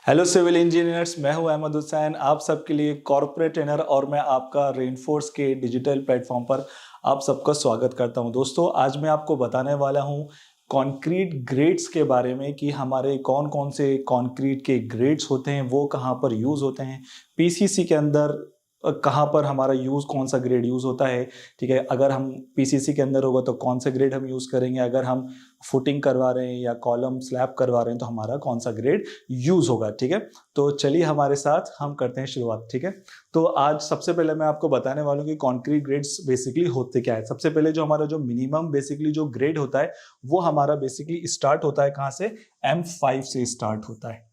Hello civil engineers, मैं हूं अहमद हुसैन, आप सबके लिए कॉर्पोरेट ट्रेनर और मैं आपका रेनफोर्स के डिजिटल प्लेटफॉर्म पर आप सबका स्वागत करता हूं। दोस्तों, आज मैं आपको बताने वाला हूं कंक्रीट ग्रेड्स के बारे में कि हमारे कौन कौन से कंक्रीट के ग्रेड्स होते हैं, वो कहां पर यूज़ होते हैं, पीसीसी के अंदर कहाँ पर हमारा यूज़ कौन सा ग्रेड यूज़ होता है। ठीक है, अगर हम पीसीसी के अंदर होगा तो कौन सा ग्रेड हम यूज़ करेंगे, अगर हम फुटिंग करवा रहे हैं या कॉलम स्लैब करवा रहे हैं तो हमारा कौन सा ग्रेड यूज़ होगा। ठीक है, तो चलिए हमारे साथ हम करते हैं शुरुआत। ठीक है, तो आज सबसे पहले मैं आपको बताने वाला हूँ कि कॉन्क्रीट ग्रेड्स बेसिकली होते क्या है। सबसे पहले जो हमारा जो मिनिमम बेसिकली जो ग्रेड होता है वो हमारा बेसिकली स्टार्ट होता है कहाँ से, M5 से स्टार्ट होता है।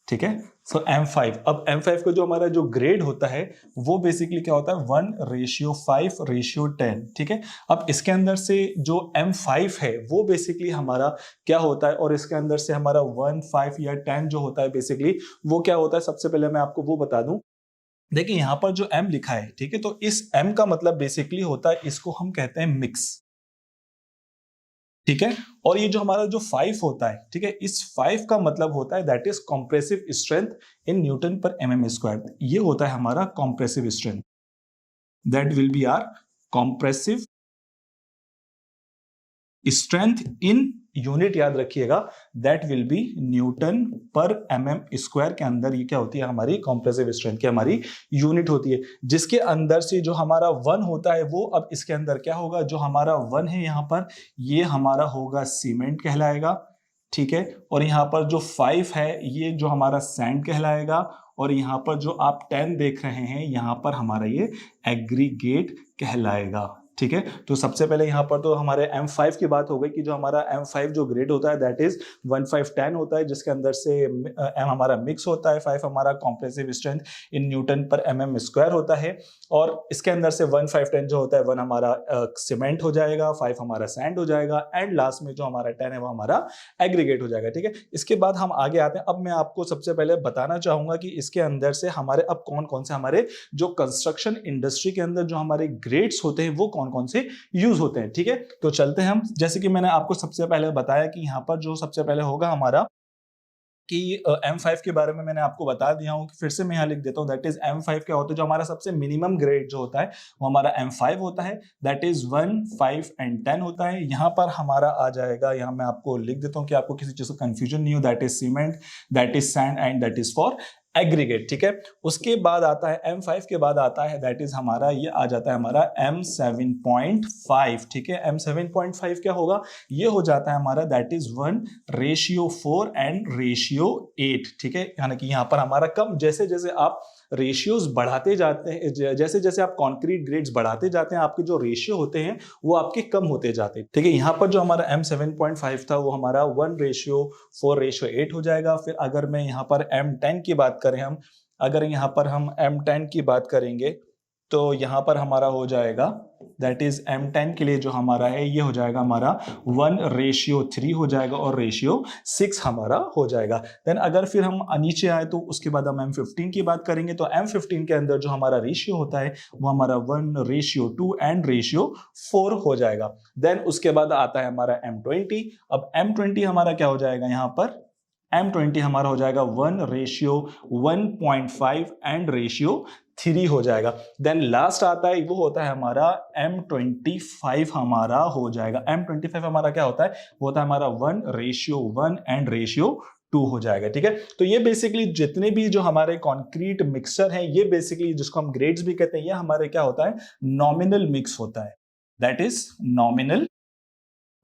ठीक है, सो M5। अब M5 का जो हमारा जो ग्रेड होता है वो बेसिकली क्या होता है, 1:5:10। ठीक है, अब इसके अंदर से जो M5 है वो बेसिकली हमारा क्या होता है और इसके अंदर से हमारा 1, 5 या 10 जो होता है बेसिकली वो क्या होता है। सबसे पहले मैं आपको वो बता दूं, देखिए यहाँ पर जो M लिखा है, ठीक है, तो इस M का मतलब बेसिकली होता है, इसको हम कहते हैं मिक्स। ठीक है, और ये जो हमारा जो 5 होता है, ठीक है, इस 5 का मतलब होता है that is compressive strength in newton per mm square. ये होता है हमारा compressive strength, that will be our compressive strength in unit, याद रखिएगा, दैट विल बी न्यूटन पर mm स्क्वायर के अंदर ये क्या होती है, हमारी कॉम्प्रेसिव स्ट्रेंथ की हमारी यूनिट होती है। जिसके अंदर से जो हमारा 1 होता है वो अब इसके अंदर क्या होगा, जो हमारा 1 है यहाँ पर ये हमारा होगा सीमेंट कहलाएगा। ठीक है, और यहाँ पर जो 5 है ये जो हमारा सैंड कहलाएगा, और यहाँ पर जो आप 10 देख रहे हैं यहाँ पर हमारा ये एग्रीगेट कहलाएगा। ठीक है, तो सबसे पहले यहाँ पर तो हमारे M5 की बात हो गई कि जो हमारा M5 जो ग्रेड होता है दैट इज 1:5:10 होता है, जिसके अंदर से M हमारा मिक्स होता है, 5 हमारा compressive strength in newton per mm square होता है, और इसके अंदर से 1:5:10 जो होता है 1 हमारा सीमेंट हो जाएगा, 5 हमारा सैंड हो जाएगा, एंड लास्ट में जो हमारा 10 है वो हमारा एग्रीगेट हो जाएगा। ठीक है, इसके बाद हम आगे आते हैं। अब मैं आपको सबसे पहले बताना चाहूंगा कि इसके अंदर से हमारे अब कौन कौन से हमारे जो कंस्ट्रक्शन इंडस्ट्री के अंदर जो हमारे ग्रेड्स होते हैं वो कौन कौन से यूज होते हैं। ठीक है, तो चलते हैं हम। जैसे कि मैंने आपको सबसे पहले बताया कि यहाँ पर जो सबसे पहले होगा हमारा कि M5 के बारे में मैंने आपको बता दिया हूं, कि फिर से मैं यहाँ लिख देता हूं, दैट इज M5 क्या होता है, जो हमारा सबसे मिनिमम ग्रेड जो होता है वो हमारा M5 होता है, दैट इज 1, 5 एंड 10 होता है। यहाँ पर हमारा आ जाएगा, यहाँ मैं आपको लिख देता हूँ कि आपको किसी चीज का कंफ्यूजन नहीं हो, that is cement, that is sand and that is for aggregate. ठीक है, उसके बाद आता है M5 के बाद आता है दैट इज हमारा ये आ जाता है हमारा M7.5। ठीक है, M7.5 क्या होगा, ये हो जाता है हमारा दैट इज 1:4 एंड रेशियो 8। ठीक है, यानी कि यहाँ पर हमारा कम, जैसे जैसे आप रेशियोज बढ़ाते जाते हैं, जैसे जैसे आप कंक्रीट ग्रेड्स बढ़ाते जाते हैं, आपके जो रेशियो होते हैं वो आपके कम होते जाते हैं। ठीक है, यहाँ पर जो हमारा M7.5 था वो हमारा 1:4:8 हो जाएगा। फिर अगर मैं यहाँ पर M10 की बात करें, हम अगर यहाँ पर हम M10 की बात करेंगे तो यहाँ पर हमारा हो जाएगा दैट इज M10 के लिए जो हमारा है ये हो जाएगा हमारा 1:3 हो जाएगा, और रेशियो 6 हमारा हो जाएगा। देन अगर फिर हम नीचे आए तो उसके बाद हम M15 की बात करेंगे, तो M15 के अंदर जो हमारा रेशियो होता है वो हमारा 1:2 एंड रेशियो 4 हो जाएगा। देन उसके बाद आता है हमारा M20। अब M20 हमारा क्या हो जाएगा, यहाँ पर M20 हमारा हो जाएगा 1:1.5 एंड रेशियो 3 हो जाएगा। देन लास्ट आता है वो होता है हमारा M25 हमारा हो जाएगा। M25 हमारा क्या होता है, वो होता है हमारा 1:1 एंड रेशियो 2 हो जाएगा। ठीक है, तो ये बेसिकली जितने भी जो हमारे कंक्रीट मिक्सचर हैं, ये बेसिकली जिसको हम ग्रेड्स भी कहते हैं, ये हमारे क्या होता है, नॉमिनल मिक्स होता है, दैट इज नॉमिनल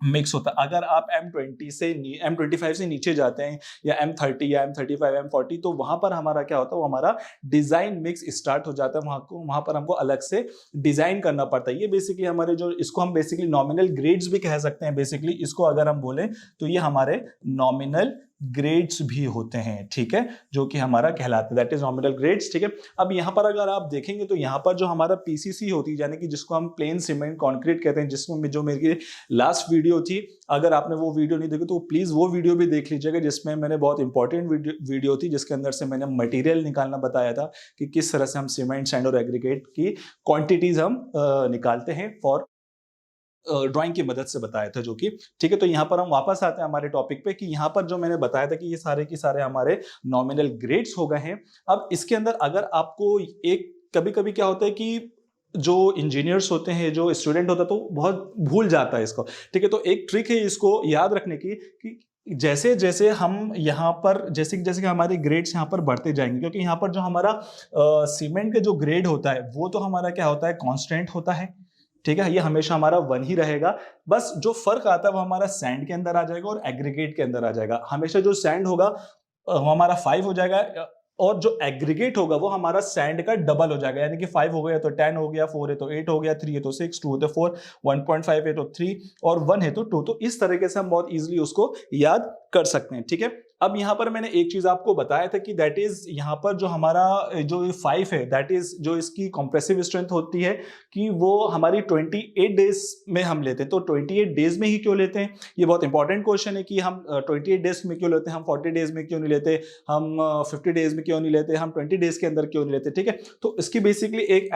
मिक्स होता है। अगर आप M20 से M25 से नीचे जाते हैं या M30 या M35 M40, तो वहां पर हमारा क्या होता है, वो हमारा डिजाइन मिक्स स्टार्ट हो जाता है। वहां पर हमको अलग से डिजाइन करना पड़ता है। ये बेसिकली हमारे जो, इसको हम बेसिकली नॉमिनल ग्रेड्स भी कह सकते हैं। बेसिकली इसको अगर हम बोलें तो ये हमारे नॉमिनल ग्रेड्स भी होते हैं। ठीक है, जो कि हमारा कहलाता है दैट इज नॉमिनल ग्रेड्स। ठीक है, अब यहाँ पर अगर आप देखेंगे तो यहाँ पर जो हमारा पीसीसी होती है, यानी कि जिसको हम प्लेन सीमेंट कंक्रीट कहते हैं, जिसमें जो मेरी लास्ट वीडियो थी, अगर आपने वो वीडियो नहीं देखी तो प्लीज वो वीडियो भी देख लीजिएगा, जिसमें मैंने बहुत इंपॉर्टेंट वीडियो थी, जिसके अंदर से मैंने मटेरियल निकालना बताया था कि किस तरह से हम सीमेंट, सैंड और एग्रीगेट की क्वांटिटीज हम निकालते हैं फॉर ड्राइंग की मदद से बताया था, जो कि ठीक है। तो यहाँ पर हम वापस आते हैं हमारे टॉपिक पे कि यहाँ पर जो मैंने बताया था कि ये सारे के सारे हमारे नॉमिनल ग्रेड्स हो गए हैं। अब इसके अंदर अगर आपको एक कभी कभी क्या होता है कि जो इंजीनियर्स होते हैं, जो स्टूडेंट होता है, तो बहुत भूल जाता है इसको, ठीक है। तो एक ट्रिक है इसको याद रखने की कि जैसे जैसे हम यहाँ पर जैसे जैसे कि हमारे ग्रेड्स यहाँ पर बढ़ते जाएंगे, क्योंकि यहाँ पर जो हमारा सीमेंट का जो ग्रेड होता है वो तो हमारा क्या होता है, कांस्टेंट होता है, ठीक है। ये हमेशा हमारा 1 ही रहेगा। बस जो फर्क आता है वो हमारा सैंड के अंदर आ जाएगा और एग्रीगेट के अंदर आ जाएगा। हमेशा जो सैंड होगा वो हमारा 5 हो जाएगा, और जो एग्रीगेट होगा वो हमारा सैंड का डबल हो जाएगा, यानी कि 5 हो गया तो 10 हो गया, 4 है तो 8 हो गया, 3 है तो 6, 2 है तो 4, 1.5 है तो 3 और 1 है तो 2। तो इस तरीके से हम बहुत इजीली उसको याद कर सकते हैं, ठीक है। अब यहां पर मैंने एक चीज आपको बताया था कि दैट इज यहाँ पर जो हमारा जो 5 है, दैट इज जो इसकी कंप्रेसिव स्ट्रेंथ होती है कि वो हमारी 28 डेज में हम लेते हैं। तो 28 डेज में ही क्यों लेते हैं, ये बहुत इंपॉर्टेंट क्वेश्चन है कि हम 28 डेज में क्यों लेते हैं, हम 40 डेज में क्यों नहीं लेते, हम 50 डेज में क्यों नहीं लेते, हम 20 डेज के अंदर क्यों नहीं लेते, ठीक है। तो इसकी बेसिकली एक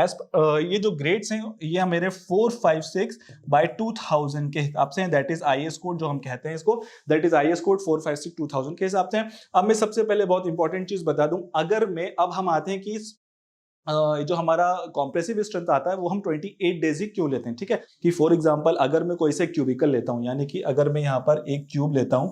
ये जो ग्रेड्स हैं ये मेरे 456/2000 के हिसाब से हैं, दैट इज IS कोड जो हम कहते हैं इसको, दैट इज IS कोड 456/2000 के हिसाब से हैं। अब मैं सबसे पहले बहुत इंपॉर्टेंट चीज बता दूं, अगर मैं अब हम आते हैं कि जो हमारा कॉम्प्रेसिव स्ट्रेंथ आता है वो हम 28 डेज ही क्यों लेते हैं, ठीक है। कि फॉर एग्जांपल अगर मैं कोई से क्यूबिकल लेता हूं, यानी कि अगर मैं यहाँ पर एक क्यूब लेता हूं,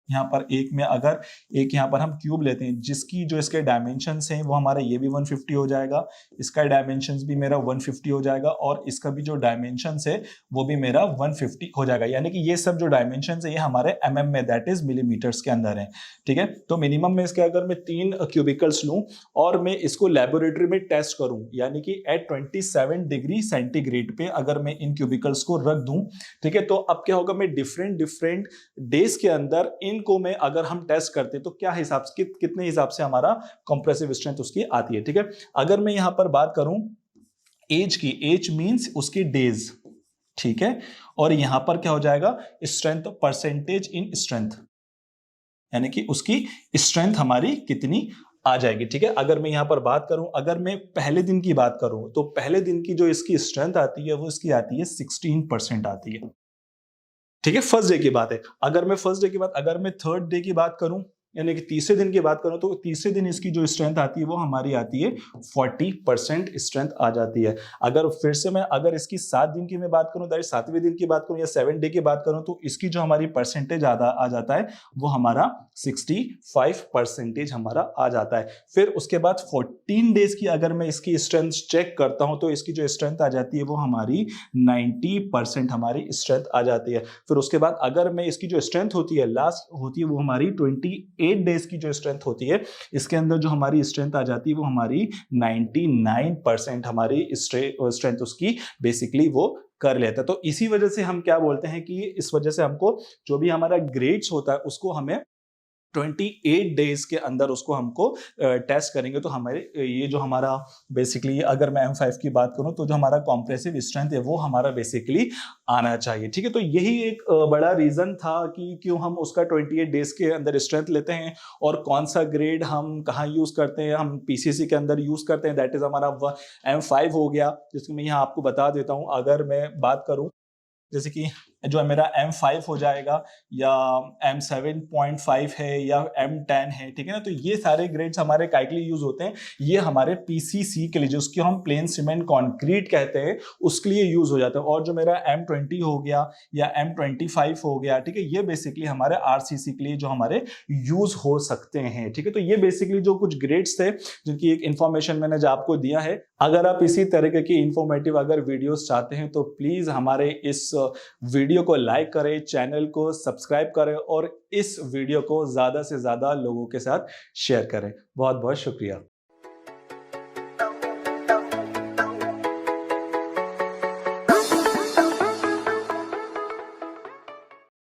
यहाँ पर एक में अगर एक यहाँ पर हम क्यूब लेते हैं जिसकी जो इसके डायमेंशंस हैं वो हमारा ये भी 150 हो जाएगा, इसका डायमेंशंस भी मेरा 150 हो जाएगा और इसका भी जो डायमेंशंस है वो भी मेरा 150 हो जाएगा। यानी कि ये सब जो डायमेंशंस है ये हमारे mm में, दैट इज मिलीमीटर्स के अंदर है, ठीक है। तो मिनिमम में इसके अगर मैं 3 क्यूबिकल्स लूं और मैं इसको लेबोरेटरी में टेस्ट करूं, यानी कि एट 27 डिग्री सेंटीग्रेड पे अगर मैं इन क्यूबिकल्स को रख दूं, ठीक है, तो अब क्या होगा, मैं डिफरेंट डिफरेंट डेज के अंदर इनको में अगर हम टेस्ट करते तो क्या हिसाब से कितने हिसाब से हमारा कंप्रेसिव स्ट्रेंथ उसकी आती है, ठीक है। अगर मैं यहां पर बात करूं एज की, एज मींस उसकी डेज, ठीक है, और यहां पर क्या हो जाएगा, स्ट्रेंथ परसेंटेज इन स्ट्रेंथ, यानी कि उसकी स्ट्रेंथ हमारी कितनी आ जाएगी, ठीक है। अगर मैं यहां पर बात करूं, अगर मैं पहले दिन की बात करूं तो पहले दिन की जो इसकी स्ट्रेंथ आती है वो इसकी आती है 16% आती है, ठीक है। फर्स्ट डे की बात है। अगर मैं फर्स्ट डे की बात, अगर मैं थर्ड डे की बात करूं, यानी कि तीसरे दिन की बात करूं, तो तीसरे दिन इसकी जो स्ट्रेंथ आती है वो हमारी आती है 40% स्ट्रेंथ आ जाती है। अगर फिर से मैं अगर इसकी 7 दिन की मैं बात करूं, दैट 7वें दिन की बात करूं या 7 डे की बात करूं, तो इसकी जो हमारी परसेंटेज आ जाता है वो हमारा 65% हमारा आ जाता है। फिर उसके बाद 14 डेज की अगर मैं इसकी स्ट्रेंथ चेक करता हूं तो इसकी जो स्ट्रेंथ आ जाती है वो हमारी 90% हमारी स्ट्रेंथ आ जाती है। फिर उसके बाद अगर मैं इसकी जो स्ट्रेंथ होती है लास्ट होती है वो हमारी 28 डेज की जो स्ट्रेंथ होती है, इसके अंदर जो हमारी स्ट्रेंथ आ जाती है वो हमारी 99% हमारी स्ट्रेंथ उसकी बेसिकली वो कर लेता है। तो इसी वजह से हम क्या बोलते हैं कि इस वजह से हमको जो भी हमारा ग्रेड्स होता है उसको हमें 28 डेज के अंदर उसको हमको टेस्ट करेंगे, तो हमारे ये जो हमारा बेसिकली अगर मैं M5 की बात करूं तो जो हमारा कॉम्प्रेसिव स्ट्रेंथ है वो हमारा बेसिकली आना चाहिए, ठीक है। तो यही एक बड़ा रीजन था कि क्यों हम उसका 28 डेज के अंदर स्ट्रेंथ लेते हैं और कौन सा ग्रेड हम कहाँ यूज करते हैं, हम PCC के अंदर यूज करते हैं, दैट इज हमारा M5 हो गया, जिसको मैं यहाँ आपको बता देता हूँ। अगर मैं बात करूँ जैसे कि जो मेरा M5 हो जाएगा या M7.5 है या M10 है, ठीक है ना, तो ये सारे ग्रेड्स हमारे काय के लिए यूज होते हैं, ये हमारे PCC के लिए, जिसको हम प्लेन सीमेंट कंक्रीट कहते हैं, उसके लिए यूज हो जाता है। और जो मेरा M20 हो गया या M25 हो गया, ठीक है, ये बेसिकली हमारे RCC के लिए जो हमारे यूज हो सकते हैं, ठीक है। तो ये बेसिकली जो कुछ ग्रेड्स थे जिनकी एक इंफॉर्मेशन मैंने जो आपको दिया है। अगर आप इसी तरीके की इंफॉर्मेटिव अगर वीडियोस चाहते हैं तो प्लीज हमारे इस वीडियो को लाइक करें, चैनल को सब्सक्राइब करें और इस वीडियो को ज्यादा से ज्यादा लोगों के साथ शेयर करें। बहुत बहुत शुक्रिया।